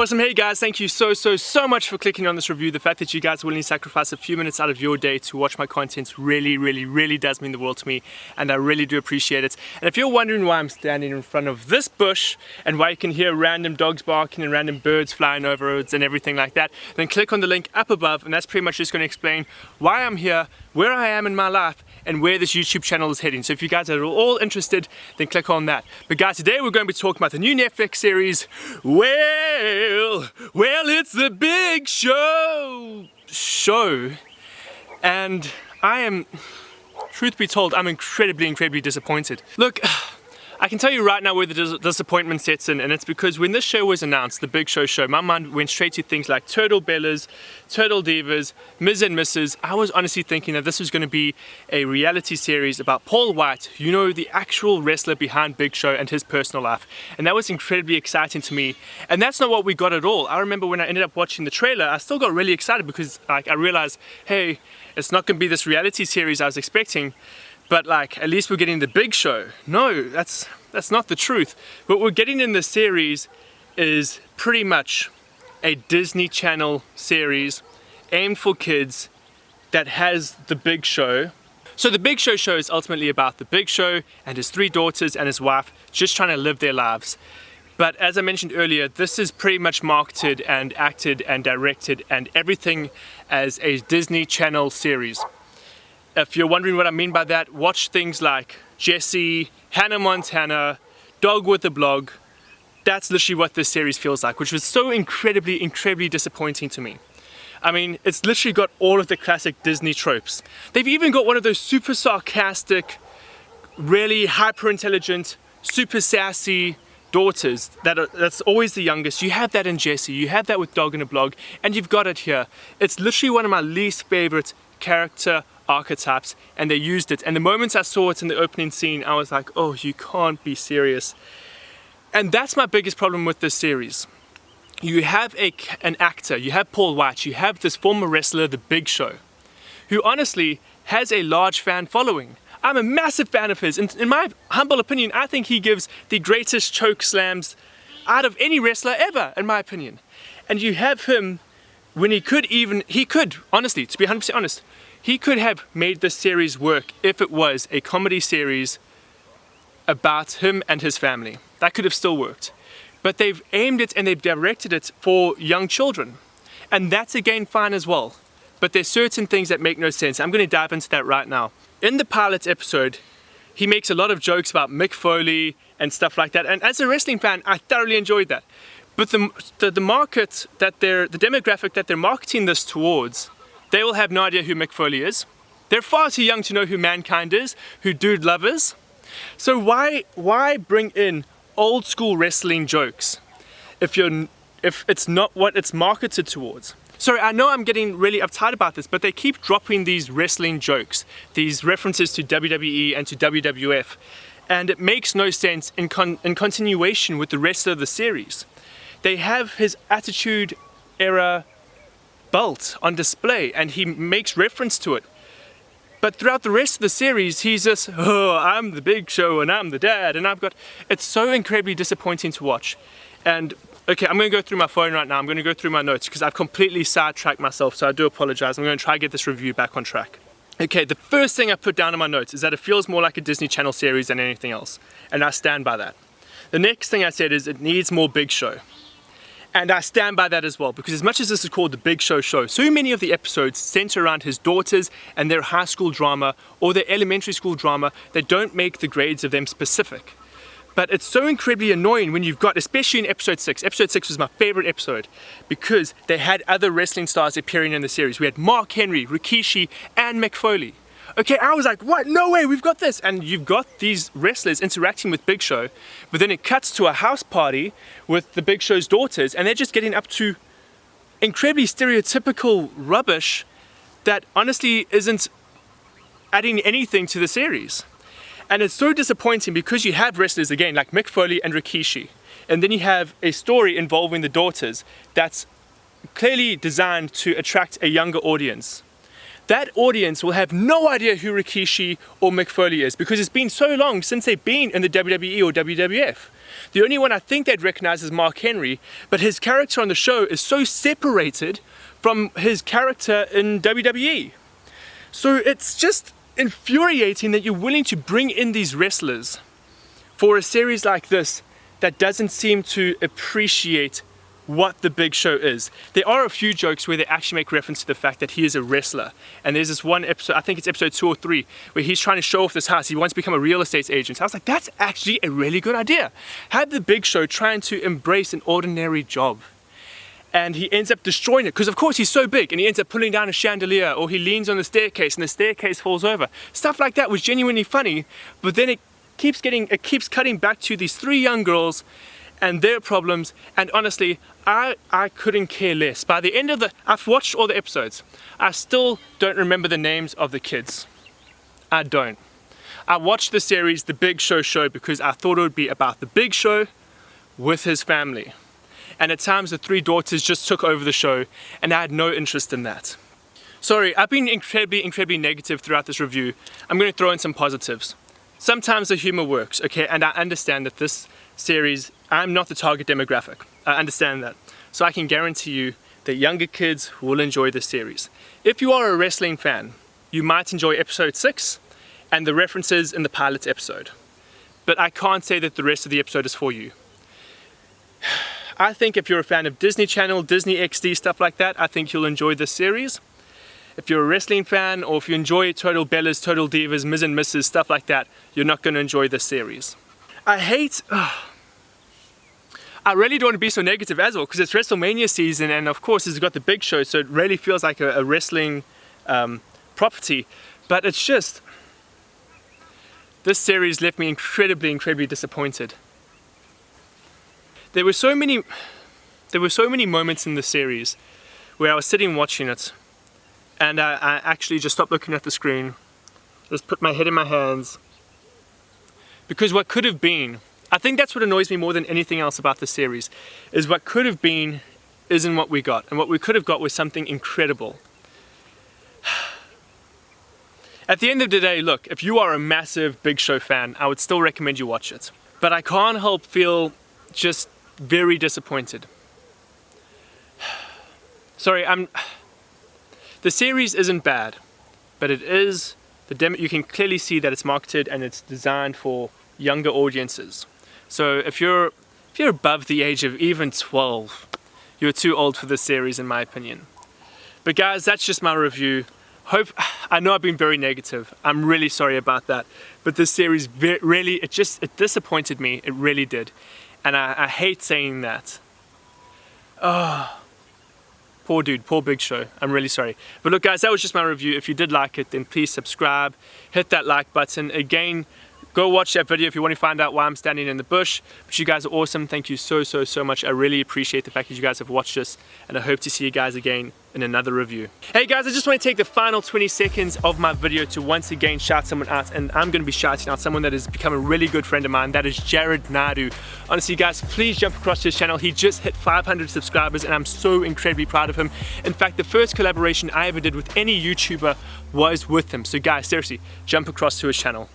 Awesome. Hey guys, thank you so much for clicking on this review. The fact that you guys are willing to sacrifice a few minutes out of your day to watch my content really does mean the world to me, and I really do appreciate it. And if you're wondering why I'm standing in front of this bush and why you can hear random dogs barking and random birds flying over it and everything like that, then click on the link up above, and that's pretty much just going to explain why I'm here, where I am in my life, and where this YouTube channel is heading. So if you guys are all interested, then click on that. But guys, today we're going to be talking about the new Netflix series, Well, it's the big show. And I am, truth be told, I'm incredibly disappointed. Look, I can tell you right now where the disappointment sets in, and it's because when this show was announced, the Big Show, my mind went straight to things like Turtle Bellas, Turtle Divas, Ms. and Mrs. I was honestly thinking that this was going to be a reality series about Paul Wight, you know, the actual wrestler behind Big Show and his personal life. And that was incredibly exciting to me. And that's not what we got at all. I remember when I ended up watching the trailer, I still got really excited because I realized, hey, it's not going to be this reality series I was expecting. But like, at least we're getting the Big Show. No, that's not the truth. What we're getting in this series is pretty much a Disney Channel series aimed for kids that has the Big Show. So the Big Show is ultimately about the Big Show and his 3 daughters and his wife just trying to live their lives. But as I mentioned earlier, this is pretty much marketed and acted and directed and everything as a Disney Channel series. If you're wondering what I mean by that, watch things like Jessie, Hannah Montana, Dog with a Blog. That's literally what this series feels like, which was so incredibly disappointing to me. I mean, it's literally got all of the classic Disney tropes. They've even got one of those super sarcastic, really hyper intelligent, super sassy daughters that's always the youngest. You have that in Jessie, you have that with Dog in a Blog, and you've got it here. It's literally one of my least favorite character archetypes, and they used it. And the moments I saw it in the opening scene, I was like, oh, you can't be serious. And that's my biggest problem with this series. You have an actor, you have Paul Wight, you have this former wrestler, the Big Show, who honestly has a large fan following. I'm a massive fan of his, and in my humble opinion, I think he gives the greatest choke slams out of any wrestler ever, in my opinion. And you have him when he could, honestly, to be 100% honest, he could have made this series work if it was a comedy series about him and his family. That could have still worked. But they've aimed it and they've directed it for young children. And that's again fine as well. But there's certain things that make no sense. I'm going to dive into that right now. In the pilot episode, he makes a lot of jokes about Mick Foley and stuff like that. And as a wrestling fan, I thoroughly enjoyed that. But the market the demographic that they're marketing this towards, they will have no idea who Mick Foley is. They're far too young to know who Mankind is, who Dude Love is. So why bring in old school wrestling jokes if it's not what it's marketed towards? Sorry, I know I'm getting really uptight about this, but they keep dropping these wrestling jokes, these references to WWE and to WWF, and it makes no sense in continuation with the rest of the series. They have his Attitude Era belt on display and he makes reference to it, but throughout the rest of the series he's just, oh, I'm the Big Show and I'm the dad, and it's so incredibly disappointing to watch. And okay, I'm going to go through my phone right now. I'm going to go through my notes because I've completely sidetracked myself, so I do apologize. I'm going to try to get this review back on track. Okay, the first thing I put down in my notes is that it feels more like a Disney Channel series than anything else, and I stand by that. The next thing I said is it needs more Big Show. And I stand by that as well, because as much as this is called the Big Show, so many of the episodes center around his daughters and their high school drama or their elementary school drama. They don't make the grades of them specific. But it's so incredibly annoying when you've got, especially in episode 6. Episode 6 was my favorite episode because they had other wrestling stars appearing in the series. We had Mark Henry, Rikishi, and Mick Foley. Okay, I was like, what? No way, we've got this. And you've got these wrestlers interacting with Big Show, but then it cuts to a house party with the Big Show's daughters, and they're just getting up to incredibly stereotypical rubbish that honestly isn't adding anything to the series. And it's so disappointing because you have wrestlers again like Mick Foley and Rikishi, and then you have a story involving the daughters that's clearly designed to attract a younger audience. That audience will have no idea who Rikishi or Mick Foley is because it's been so long since they've been in the WWE or WWF. The only one I think they'd recognize is Mark Henry, but his character on the show is so separated from his character in WWE. So it's just infuriating that you're willing to bring in these wrestlers for a series like this that doesn't seem to appreciate what the Big Show is. There are a few jokes where they actually make reference to the fact that he is a wrestler. And there's this one episode, I think it's episode 2 or 3, where he's trying to show off this house. He wants to become a real estate agent. So I was like, that's actually a really good idea. Have the Big Show trying to embrace an ordinary job. And he ends up destroying it because of course he's so big, and he ends up pulling down a chandelier, or he leans on the staircase and the staircase falls over. Stuff like that was genuinely funny, but then it keeps cutting back to these 3 young girls and their problems, and honestly, I couldn't care less. By the end of I've watched all the episodes, I still don't remember the names of the kids. I don't. I watched the series, The Big Show, because I thought it would be about the Big Show with his family. And at times the 3 daughters just took over the show, and I had no interest in that. Sorry, I've been incredibly negative throughout this review. I'm going to throw in some positives. Sometimes the humor works, okay, and I understand that this series, I'm not the target demographic. I understand that. So I can guarantee you that younger kids will enjoy this series. If you are a wrestling fan, you might enjoy episode 6 and the references in the pilot episode. But I can't say that the rest of the episode is for you. I think if you're a fan of Disney Channel, Disney XD, stuff like that, I think you'll enjoy this series. If you're a wrestling fan, or if you enjoy Total Bellas, Total Divas, Ms. and Mrs., stuff like that, you're not going to enjoy this series. I really don't want to be so negative as well, because it's WrestleMania season, and of course it's got the Big Show, so it really feels like a wrestling property. But it's just, this series left me incredibly disappointed. There were so many moments in the series where I was sitting watching it, and I actually just stopped looking at the screen, just put my head in my hands, because what could have been, I think that's what annoys me more than anything else about the series, is what could have been isn't what we got, and what we could have got was something incredible. At the end of the day, look, if you are a massive Big Show fan, I would still recommend you watch it. But I can't help feel just very disappointed. Sorry, the series isn't bad, but it is, you can clearly see that it's marketed and it's designed for younger audiences. So if you're above the age of even 12, you're too old for this series in my opinion. But guys, that's just my review. I know I've been very negative. I'm really sorry about that. But this series really, it disappointed me. It really did. And I hate saying that. Oh, poor dude, poor Big Show. I'm really sorry. But look guys, that was just my review. If you did like it, then please subscribe, hit that like button. Again, go watch that video if you want to find out why I'm standing in the bush. But you guys are awesome. Thank you so much. I really appreciate the fact that you guys have watched this, and I hope to see you guys again in another review. Hey guys, I just want to take the final 20 seconds of my video to once again shout someone out, and I'm going to be shouting out someone that has become a really good friend of mine. That is Jared Naidu. Honestly guys, please jump across to his channel. He just hit 500 subscribers and I'm so incredibly proud of him. In fact, the first collaboration I ever did with any YouTuber was with him. So guys, seriously, jump across to his channel.